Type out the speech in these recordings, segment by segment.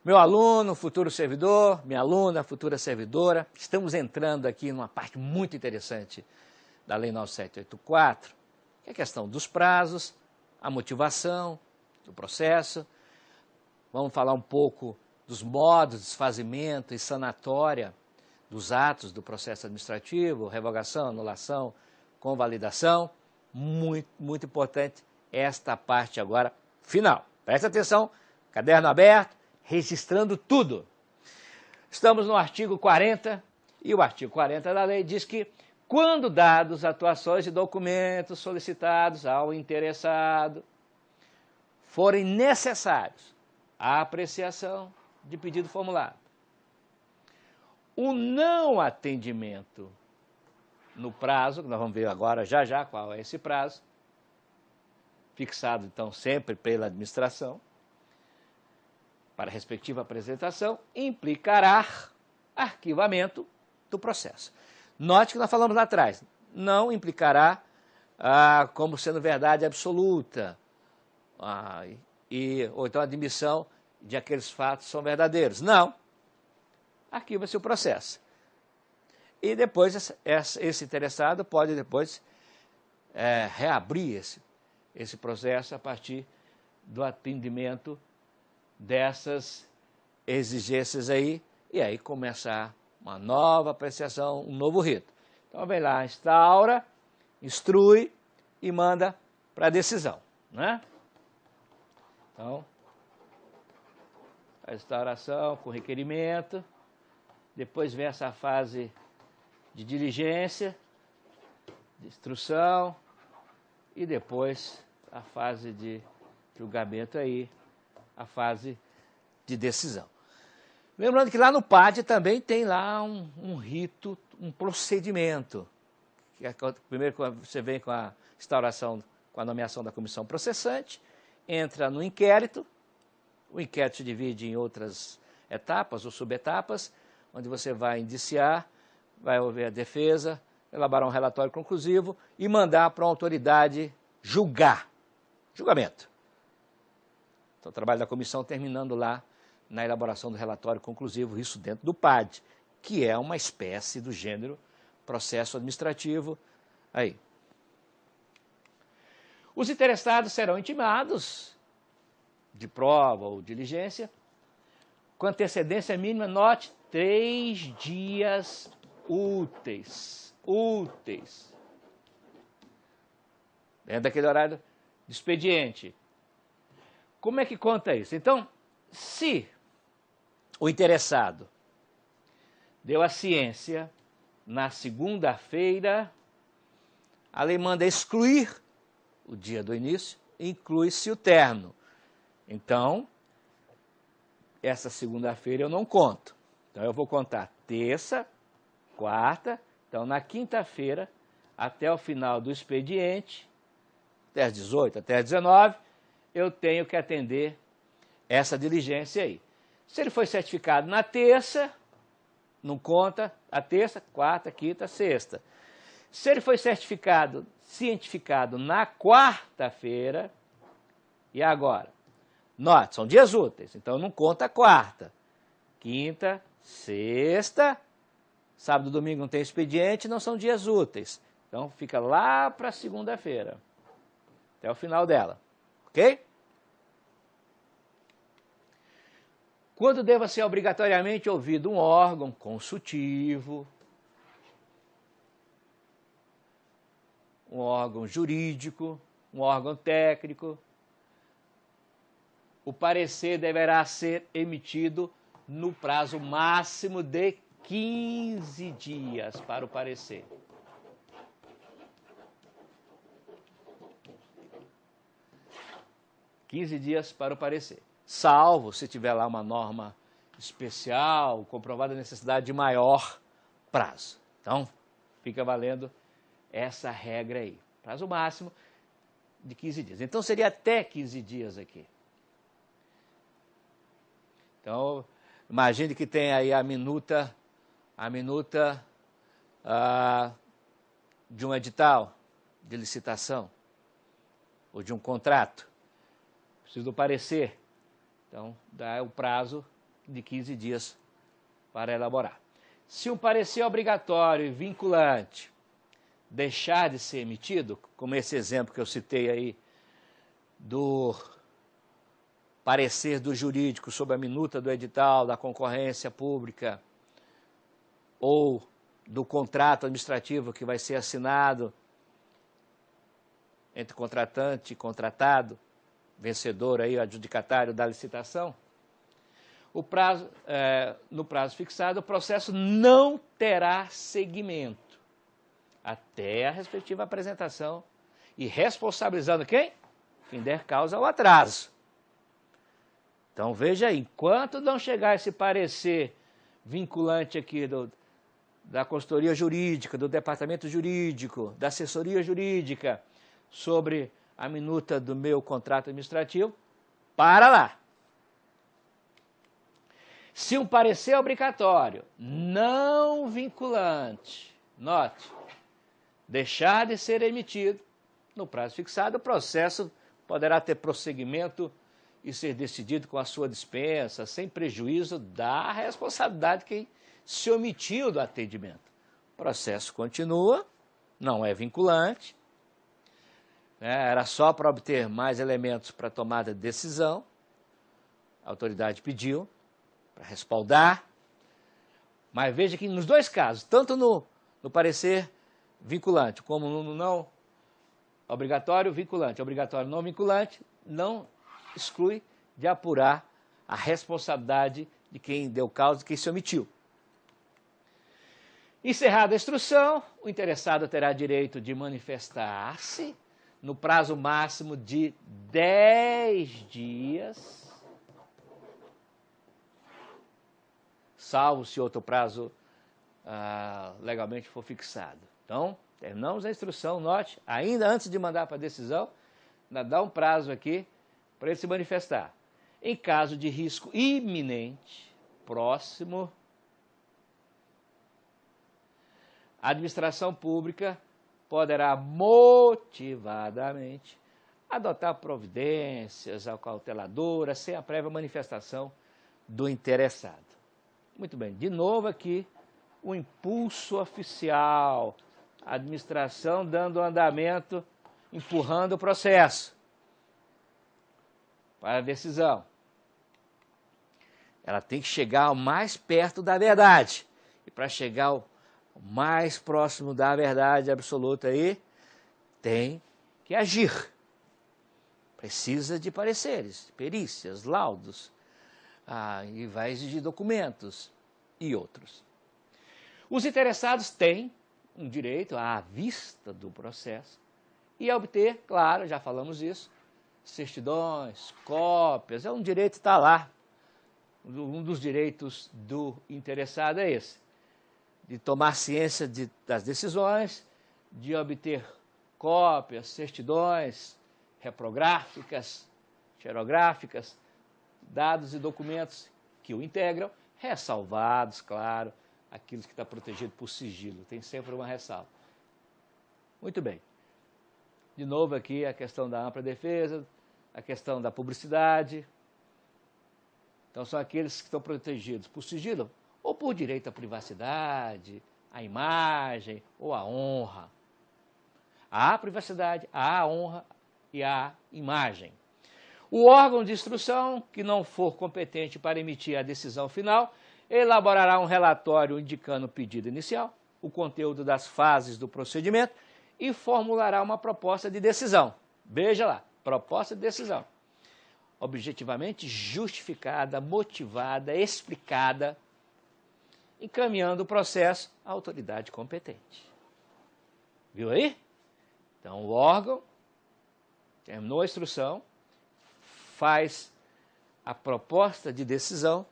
Meu aluno, futuro servidor, minha aluna, futura servidora, estamos entrando aqui numa parte muito interessante da Lei 9784, que é a questão dos prazos, a motivação do processo. Vamos falar um pouco dos modos de desfazimento e sanatória dos atos do processo administrativo, revogação, anulação, convalidação. Muito, muito importante esta parte agora final. Presta atenção, caderno aberto, registrando tudo. Estamos no artigo 40, e o artigo 40 da lei diz que, quando dados atuações e documentos solicitados ao interessado forem necessários à apreciação de pedido formulado, o não atendimento no prazo, que nós vamos ver agora já qual é esse prazo, fixado então sempre pela administração, para a respectiva apresentação, implicará arquivamento do processo. Note que nós falamos lá atrás, não implicará como sendo verdade absoluta, ou então admissão de aqueles fatos são verdadeiros. Não. Arquiva-se o processo. E depois esse interessado pode depois reabrir esse processo a partir do atendimento dessas exigências aí, e aí começar uma nova apreciação, um novo rito. Então vem lá, instaura, instrui e manda para a decisão, né? Então, a instauração com requerimento, depois vem essa fase de diligência, de instrução, e depois a fase de julgamento aí, a fase de decisão. Lembrando que lá no PAD também tem lá um rito, um procedimento. Primeiro você vem com a instauração, com a nomeação da comissão processante, entra no inquérito, o inquérito se divide em outras etapas ou subetapas, onde você vai indiciar, vai ouvir a defesa, elaborar um relatório conclusivo e mandar para a autoridade julgar. Julgamento. Então, o trabalho da comissão terminando lá na elaboração do relatório conclusivo, isso dentro do PAD, que é uma espécie do gênero processo administrativo. Aí. Os interessados serão intimados de prova ou diligência com antecedência mínima, note, 3 dias úteis. Dentro daquele horário de expediente. Como é que conta isso? Então, se o interessado deu a ciência na segunda-feira, a lei manda excluir o dia do início, inclui-se o término. Então, essa segunda-feira eu não conto. Então, eu vou contar terça, quarta, então na quinta-feira, até o final do expediente, até às 18, até às 19, eu tenho que atender essa diligência aí. Se ele foi certificado na terça, não conta a terça, quarta, quinta, sexta. Se ele foi cientificado na quarta-feira, e agora? Note, são dias úteis, então não conta a quarta. Quinta, sexta, sábado e domingo não tem expediente, não são dias úteis. Então fica lá para segunda-feira, até o final dela. Ok? Quando deva ser obrigatoriamente ouvido um órgão consultivo, um órgão jurídico, um órgão técnico, o parecer deverá ser emitido no prazo máximo de 15 dias para o parecer. Dias para o parecer. Salvo se tiver lá uma norma especial, comprovada a necessidade de maior prazo. Então, fica valendo essa regra aí. Prazo máximo de 15 dias. Então, seria até 15 dias aqui. Então, imagine que tem aí a minuta de um edital de licitação ou de um contrato. Preciso do parecer. Então, dá o prazo de 15 dias para elaborar. Se um parecer obrigatório e vinculante deixar de ser emitido, como esse exemplo que eu citei aí, do parecer do jurídico sobre a minuta do edital, da concorrência pública, ou do contrato administrativo que vai ser assinado entre contratante e contratado, vencedor aí, o adjudicatário da licitação, no prazo fixado, o processo não terá seguimento até a respectiva apresentação e responsabilizando quem? Quem der causa ao atraso. Então veja aí, enquanto não chegar esse parecer vinculante aqui da consultoria jurídica, do departamento jurídico, da assessoria jurídica sobre a minuta do meu contrato administrativo, para lá. Se um parecer obrigatório, não vinculante, note, deixar de ser emitido no prazo fixado, o processo poderá ter prosseguimento e ser decidido com a sua dispensa, sem prejuízo da responsabilidade de quem se omitiu do atendimento. O processo continua, não é vinculante, era só para obter mais elementos para tomada de decisão, a autoridade pediu para respaldar, mas veja que nos dois casos, tanto no parecer vinculante como no não obrigatório vinculante, obrigatório não vinculante, não exclui de apurar a responsabilidade de quem deu causa e quem se omitiu. Encerrada a instrução, o interessado terá direito de manifestar-se no prazo máximo de 10 dias, salvo se outro prazo legalmente for fixado. Então, terminamos a instrução, note, ainda antes de mandar para a decisão, ainda dá um prazo aqui para ele se manifestar. Em caso de risco iminente, próximo, a administração pública poderá motivadamente adotar providências acauteladoras sem a prévia manifestação do interessado. Muito bem, de novo aqui o impulso oficial, a administração dando andamento, empurrando o processo para a decisão. Ela tem que chegar o mais perto da verdade. E para chegar o mais próximo da verdade absoluta aí, tem que agir. Precisa de pareceres, perícias, laudos, e vai exigir documentos e outros. Os interessados têm um direito à vista do processo e a obter, claro, já falamos isso, certidões, cópias, é um direito que está lá. Um dos direitos do interessado é esse, de tomar ciência das decisões, de obter cópias, certidões, reprográficas, xerográficas, dados e documentos que o integram, ressalvados, claro, aquilo que está protegido por sigilo, tem sempre uma ressalva. Muito bem. De novo aqui a questão da ampla defesa, a questão da publicidade. Então são aqueles que estão protegidos por sigilo ou por direito à privacidade, à imagem ou à honra. Há privacidade, há honra e há imagem. O órgão de instrução que não for competente para emitir a decisão final elaborará um relatório indicando o pedido inicial, o conteúdo das fases do procedimento e formulará uma proposta de decisão. Veja lá, proposta de decisão. Objetivamente justificada, motivada, explicada, encaminhando o processo à autoridade competente. Viu aí? Então o órgão terminou a instrução, faz a proposta de decisão,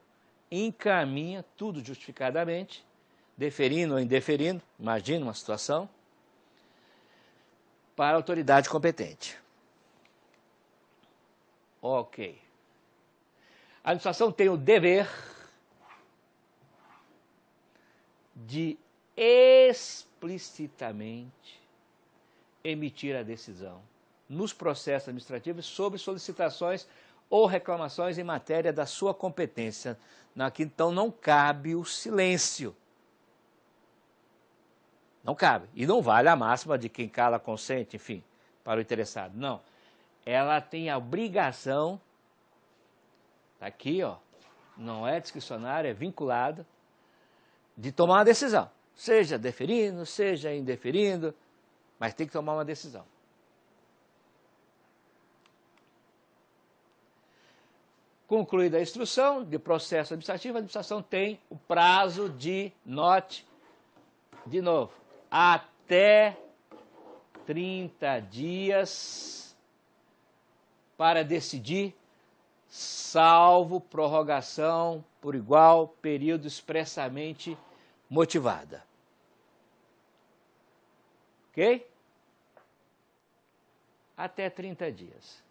encaminha tudo justificadamente, deferindo ou indeferindo, imagina uma situação, para a autoridade competente. Ok. A administração tem o dever de explicitamente emitir a decisão nos processos administrativos sobre solicitações ou reclamações em matéria da sua competência. Aqui, então, não cabe o silêncio. Não cabe. E não vale a máxima de quem cala consente, enfim, para o interessado. Não. Ela tem a obrigação, tá aqui, ó, não é discricionário, é vinculado, de tomar uma decisão. Seja deferindo, seja indeferindo, mas tem que tomar uma decisão. Concluída a instrução de processo administrativo, a administração tem o prazo de, note, de novo, até 30 dias para decidir, salvo prorrogação por igual período expressamente motivada. Ok? Até 30 dias.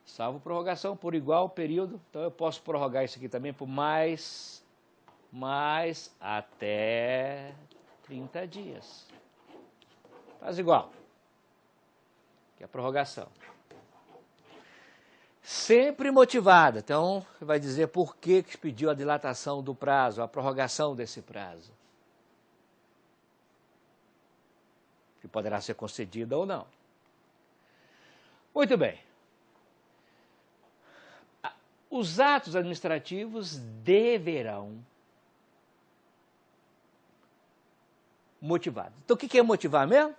Salvo prorrogação por igual período. Então eu posso prorrogar isso aqui também por mais até 30 dias. Faz igual. Que é a prorrogação. Sempre motivada. Então, vai dizer por que pediu a dilatação do prazo, a prorrogação desse prazo. Que poderá ser concedida ou não. Muito bem. Os atos administrativos deverão motivar. Então, o que é motivar mesmo?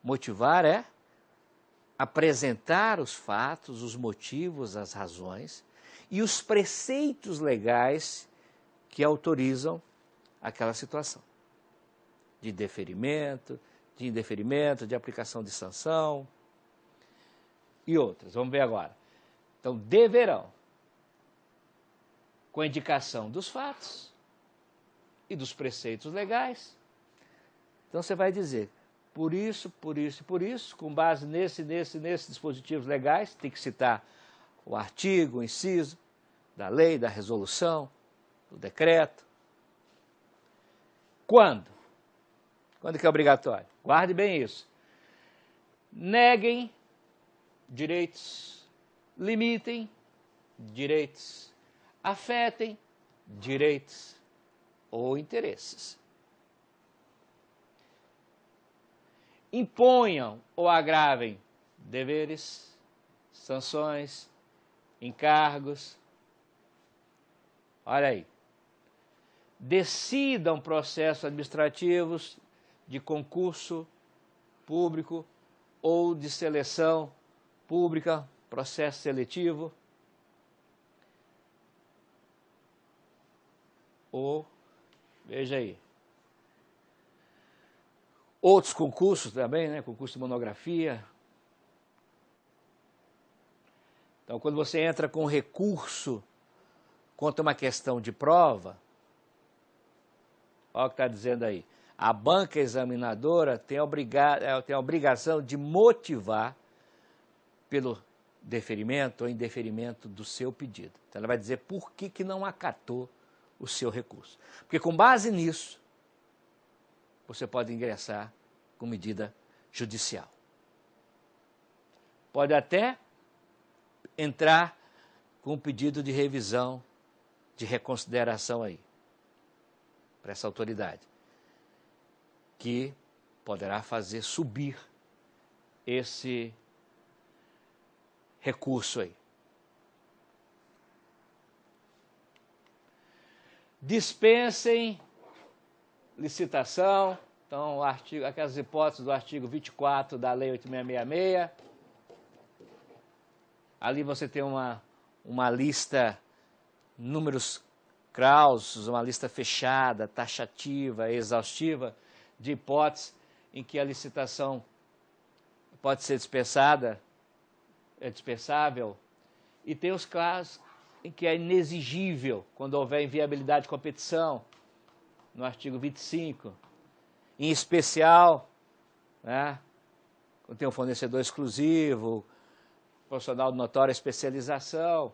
Motivar é apresentar os fatos, os motivos, as razões e os preceitos legais que autorizam aquela situação de deferimento, de indeferimento, de aplicação de sanção e outras. Vamos ver agora. Então, deverão, com a indicação dos fatos e dos preceitos legais. Então, você vai dizer, por isso, com base nesses dispositivos legais, tem que citar o artigo, o inciso da lei, da resolução, do decreto. Quando? Quando que é obrigatório? Guarde bem isso. Neguem direitos, limitem direitos, afetem direitos ou interesses. Imponham ou agravem deveres, sanções, encargos. Olha aí. Decidam processos administrativos de concurso público ou de seleção pública, processo seletivo. Ou, veja aí, outros concursos também, né? Concurso de monografia. Então, quando você entra com recurso contra uma questão de prova, olha o que está dizendo aí, a banca examinadora tem a obrigação de motivar pelo deferimento ou indeferimento do seu pedido. Então, ela vai dizer por que não acatou o seu recurso. Porque com base nisso, você pode ingressar com medida judicial. Pode até entrar com um pedido de revisão, de reconsideração aí, para essa autoridade, que poderá fazer subir esse recurso aí. Dispensem licitação. Então, aquelas hipóteses do artigo 24 da Lei 8666. Ali você tem uma lista, números clausos, uma lista fechada, taxativa, exaustiva, de hipóteses em que a licitação pode ser dispensada, é dispensável, e tem os casos em que é inexigível, quando houver inviabilidade de competição, no artigo 25. Em especial, né, quando tem um fornecedor exclusivo, profissional de notória especialização.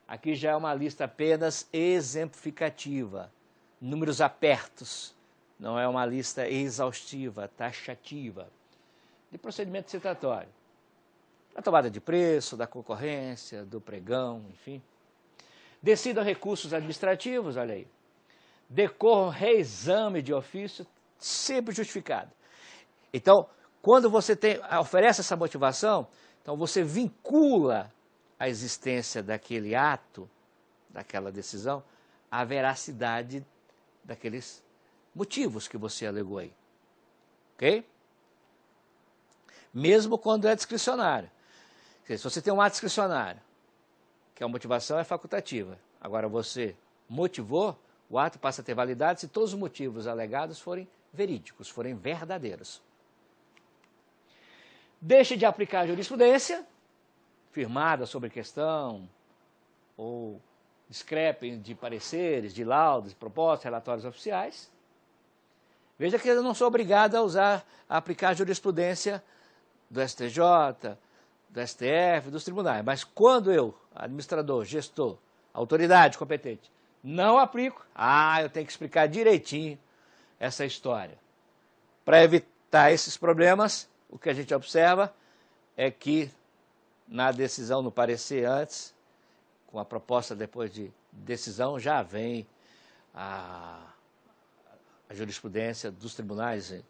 Aqui já é uma lista apenas exemplificativa, números apertos, não é uma lista exaustiva, taxativa, de procedimento citatório. Da tomada de preço, da concorrência, do pregão, enfim. Decidam recursos administrativos, olha aí. Decorram reexame de ofício, sempre justificado. Então, quando você oferece essa motivação, então você vincula a existência daquele ato, daquela decisão, à veracidade daqueles motivos que você alegou aí. Ok? Mesmo quando é discricionário. Se você tem um ato discricionário, que a motivação é facultativa, agora você motivou, o ato passa a ter validade se todos os motivos alegados forem verídicos, forem verdadeiros. Deixe de aplicar a jurisprudência, firmada sobre questão, ou discrepem de pareceres, de laudos, propostas, relatórios oficiais. Veja que eu não sou obrigado a aplicar a jurisprudência do STJ, do STF, dos tribunais. Mas quando eu, administrador, gestor, autoridade competente, não aplico, eu tenho que explicar direitinho essa história. Para evitar esses problemas, o que a gente observa é que na decisão, no parecer antes, com a proposta depois de decisão, já vem a jurisprudência dos tribunais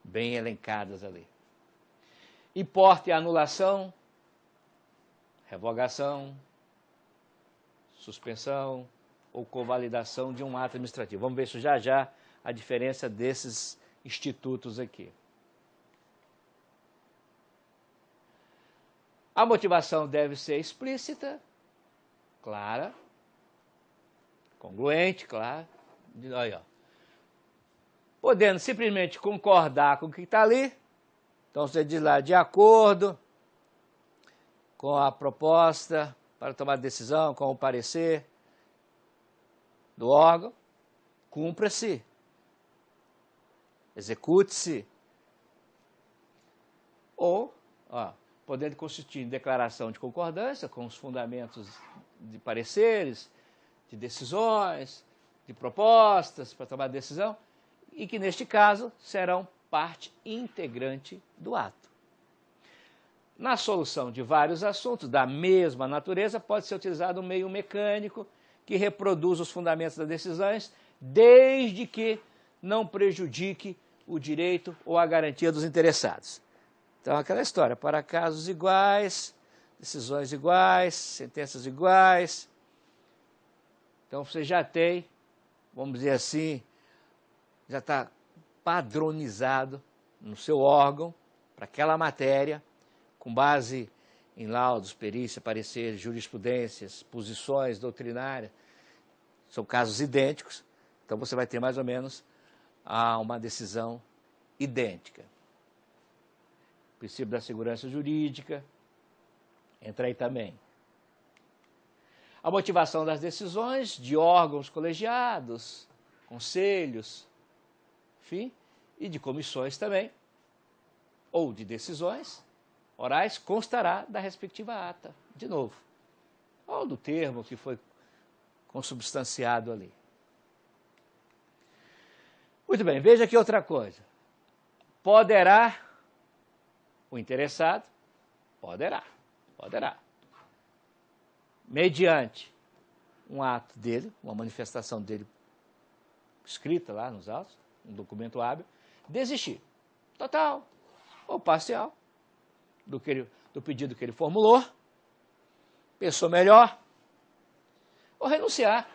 bem elencadas ali. Importe a anulação, revogação, suspensão ou convalidação de um ato administrativo. Vamos ver isso já, a diferença desses institutos aqui. A motivação deve ser explícita, clara, congruente, claro. Aí, ó. Podendo simplesmente concordar com o que está ali. Então você diz lá, de acordo com a proposta para tomar decisão, com o parecer do órgão, cumpra-se, execute-se. Ou, podendo consistir em declaração de concordância com os fundamentos de pareceres, de decisões, de propostas para tomar decisão, e que, neste caso, serão parte integrante do ato. Na solução de vários assuntos da mesma natureza, pode ser utilizado um meio mecânico que reproduz os fundamentos das decisões, desde que não prejudique o direito ou a garantia dos interessados. Então, aquela história, para casos iguais, decisões iguais, sentenças iguais. Então, você já tem, vamos dizer assim, já está padronizado no seu órgão, para aquela matéria, com base em laudos, perícia, pareceres, jurisprudências, posições doutrinárias, são casos idênticos, então você vai ter mais ou menos uma decisão idêntica. O princípio da segurança jurídica entra aí também. A motivação das decisões de órgãos colegiados, conselhos, enfim, e de comissões também, ou de decisões orais, constará da respectiva ata, de novo, ou do termo que foi consubstanciado ali. Muito bem, veja aqui outra coisa. Poderá o interessado, poderá, mediante um ato dele, uma manifestação dele escrita lá nos autos, um documento hábil, desistir, total ou parcial, do pedido que ele formulou, pensou melhor, ou renunciar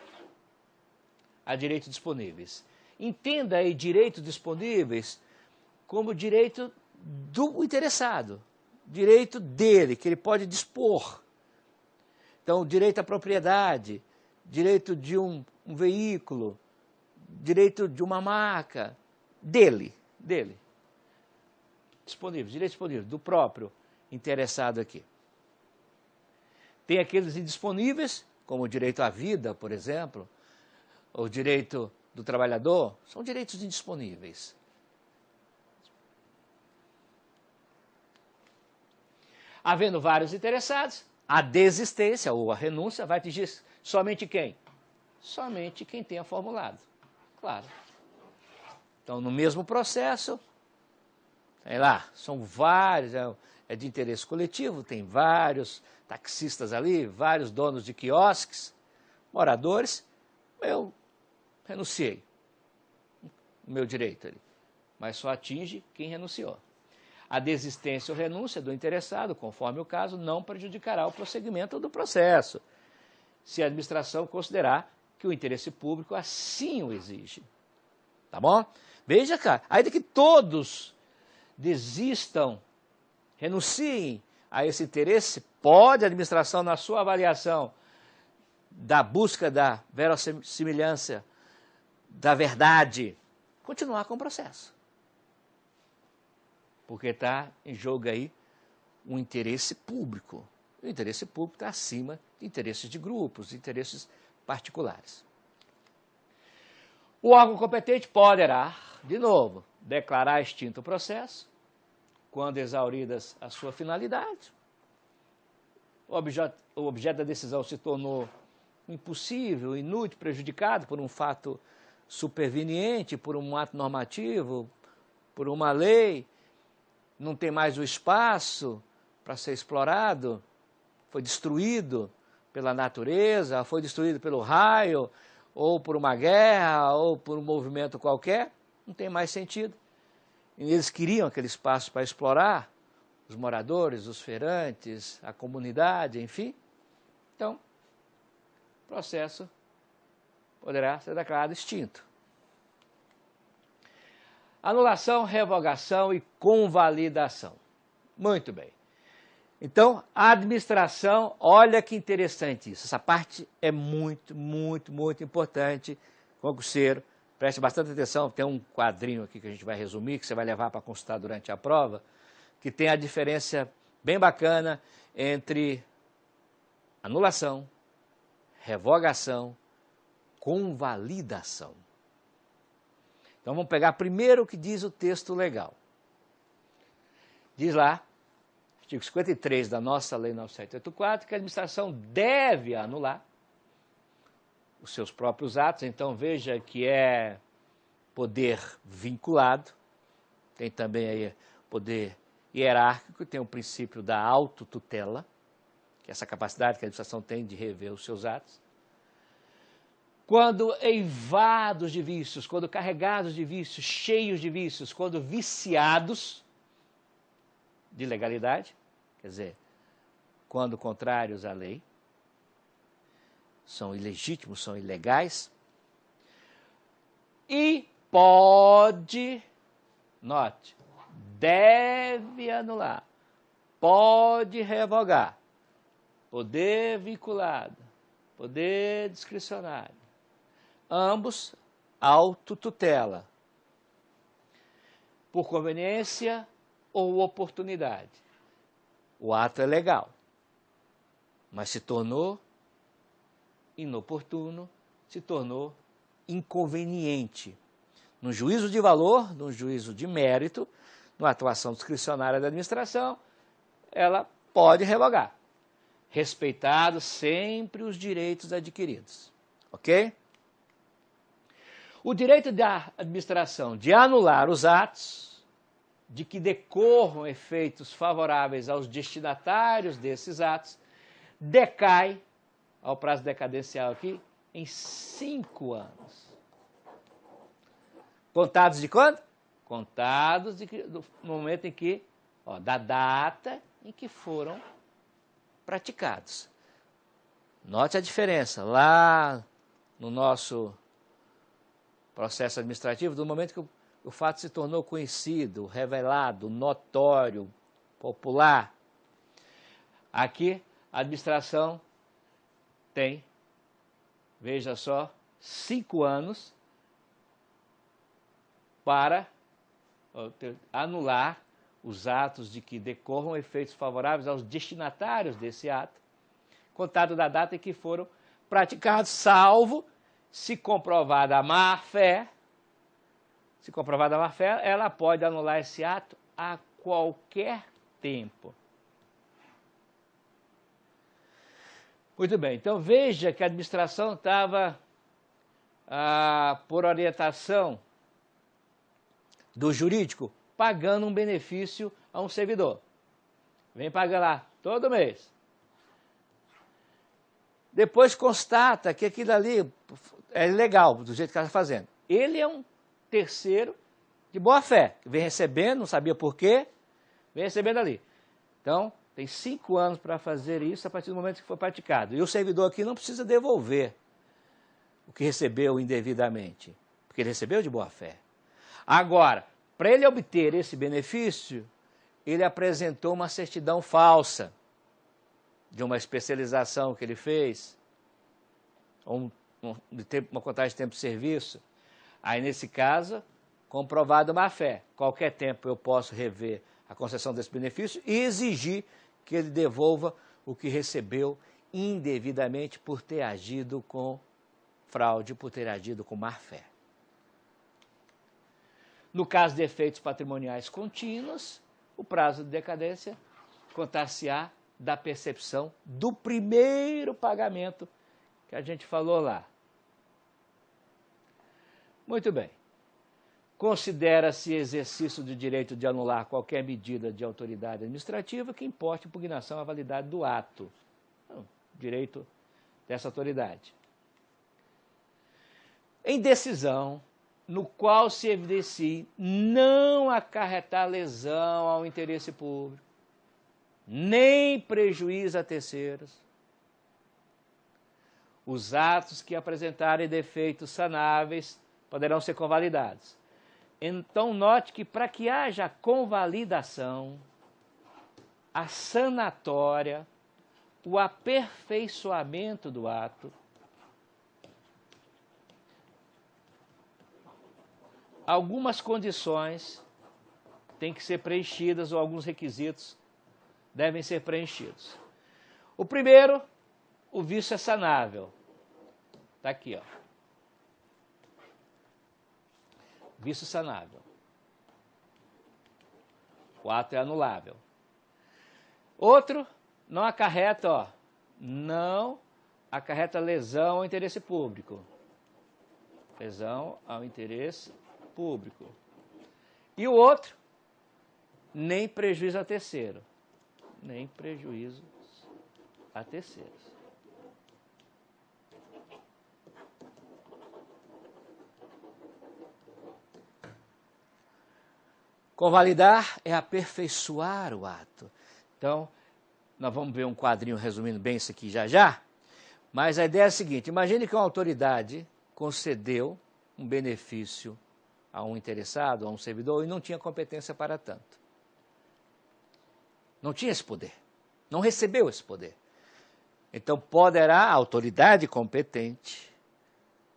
a direitos disponíveis. Entenda aí direitos disponíveis como direito do interessado, direito dele, que ele pode dispor. Então, direito à propriedade, direito de um veículo, direito de uma marca, dele. Disponível, direito disponível, do próprio interessado aqui. Tem aqueles indisponíveis, como o direito à vida, por exemplo, ou o direito do trabalhador, são direitos indisponíveis. Havendo vários interessados, a desistência ou a renúncia vai atingir somente quem? Somente quem tenha formulado. Claro. Então, no mesmo processo, Sei lá, são vários, é de interesse coletivo, tem vários taxistas ali, vários donos de quiosques, moradores, eu renunciei, o meu direito ali, mas só atinge quem renunciou. A desistência ou renúncia do interessado, conforme o caso, não prejudicará o prosseguimento do processo, se a administração considerar que o interesse público assim o exige. Tá bom? Veja, cara, ainda que todos desistam, renunciem a esse interesse, pode a administração, na sua avaliação da busca da verossimilhança, da verdade, continuar com o processo. Porque está em jogo aí um interesse público. O interesse público está acima de interesses de grupos, de interesses particulares. O órgão competente poderá, de novo, declarar extinto o processo, quando exauridas a sua finalidade. O objeto da decisão se tornou impossível, inútil, prejudicado por um fato superveniente, por um ato normativo, por uma lei, não tem mais o espaço para ser explorado, foi destruído pela natureza, foi destruído pelo raio, ou por uma guerra, ou por um movimento qualquer, não tem mais sentido. E eles queriam aquele espaço para explorar, os moradores, os feirantes, a comunidade, enfim. Então, o processo poderá ser declarado extinto. Anulação, revogação e convalidação. Muito bem. Então, a administração, olha que interessante isso. Essa parte é muito, muito, muito importante, concurseiro. Preste bastante atenção, tem um quadrinho aqui que a gente vai resumir, que você vai levar para consultar durante a prova, que tem a diferença bem bacana entre anulação, revogação, convalidação. Então vamos pegar primeiro o que diz o texto legal. Diz lá, artigo 53 da nossa Lei 9784, que a administração deve anular os seus próprios atos. Então veja que é poder vinculado, tem também aí poder hierárquico, tem o princípio da autotutela, que é essa capacidade que a administração tem de rever os seus atos. Quando eivados de vícios, quando carregados de vícios, cheios de vícios, quando viciados de legalidade, quer dizer, quando contrários à lei, são ilegítimos, são ilegais, e pode, note, deve anular, pode revogar, poder vinculado, poder discricionário, ambos autotutela, por conveniência ou oportunidade. O ato é legal, mas se tornou inoportuno, se tornou inconveniente. No juízo de valor, no juízo de mérito, na atuação discricionária da administração, ela pode revogar, respeitados sempre os direitos adquiridos. Ok? O direito da administração de anular os atos de que decorram efeitos favoráveis aos destinatários desses atos decai, ao prazo decadencial aqui, em 5 anos. Contados de quando? Contados no momento em que, da data em que foram praticados. Note a diferença, lá no nosso processo administrativo, do momento que o fato se tornou conhecido, revelado, notório, popular. Aqui, a administração tem, veja só, 5 anos para anular os atos de que decorram efeitos favoráveis aos destinatários desse ato, contado da data em que foram praticados, salvo se comprovada a má-fé. Se comprovada a má-fé, ela pode anular esse ato a qualquer tempo. Muito bem, então veja que a administração estava, por orientação do jurídico, pagando um benefício a um servidor. Vem pagar lá todo mês. Depois constata que aquilo ali é legal, do jeito que ela está fazendo. Ele é um terceiro de boa fé, que vem recebendo, não sabia por quê, vem recebendo ali. Então, tem 5 anos para fazer isso a partir do momento que for praticado. E o servidor aqui não precisa devolver o que recebeu indevidamente, porque ele recebeu de boa fé. Agora, para ele obter esse benefício, ele apresentou uma certidão falsa de uma especialização que ele fez, ou uma contagem de tempo de serviço. Aí, nesse caso, comprovado má fé. Qualquer tempo eu posso rever a concessão desse benefício e exigir que ele devolva o que recebeu indevidamente por ter agido com fraude, por ter agido com má fé. No caso de efeitos patrimoniais contínuos, o prazo de decadência contar-se-á da percepção do primeiro pagamento que a gente falou lá. Muito bem. Considera-se exercício do direito de anular qualquer medida de autoridade administrativa que importe impugnação à validade do ato. Direito dessa autoridade. Em decisão no qual se evidencie não acarretar lesão ao interesse público, nem prejuízo a terceiros, os atos que apresentarem defeitos sanáveis poderão ser convalidados. Então, note que para que haja convalidação, a sanatória, o aperfeiçoamento do ato, algumas condições têm que ser preenchidas ou alguns requisitos devem ser preenchidos. O primeiro, o vício é sanável. Está aqui, ó. Vício sanável. O ato é anulável. Outro, não acarreta, ó, não acarreta lesão ao interesse público. Lesão ao interesse público. E o outro, nem prejuízo a terceiro. Nem prejuízo a terceiros. Convalidar é aperfeiçoar o ato. Então, nós vamos ver um quadrinho resumindo bem isso aqui já já, mas a ideia é a seguinte: imagine que uma autoridade concedeu um benefício a um interessado, a um servidor, e não tinha competência para tanto. Não tinha esse poder, não recebeu esse poder. Então, poderá a autoridade competente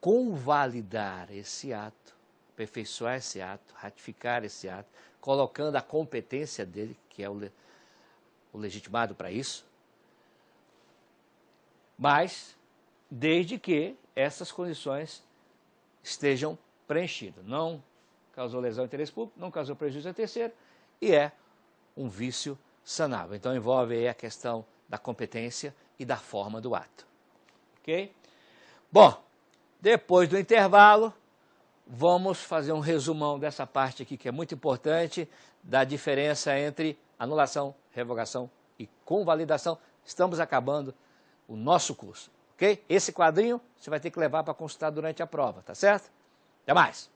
convalidar esse ato, aperfeiçoar esse ato, ratificar esse ato, colocando a competência dele, que é o legitimado para isso, mas desde que essas condições estejam preenchidas. Não causou lesão ao interesse público, não causou prejuízo a terceiro e é um vício sanável. Então envolve aí a questão da competência e da forma do ato. Ok? Bom, depois do intervalo, vamos fazer um resumão dessa parte aqui que é muito importante, da diferença entre anulação, revogação e convalidação. Estamos acabando o nosso curso, ok? Esse quadrinho você vai ter que levar para consultar durante a prova, tá certo? Até mais!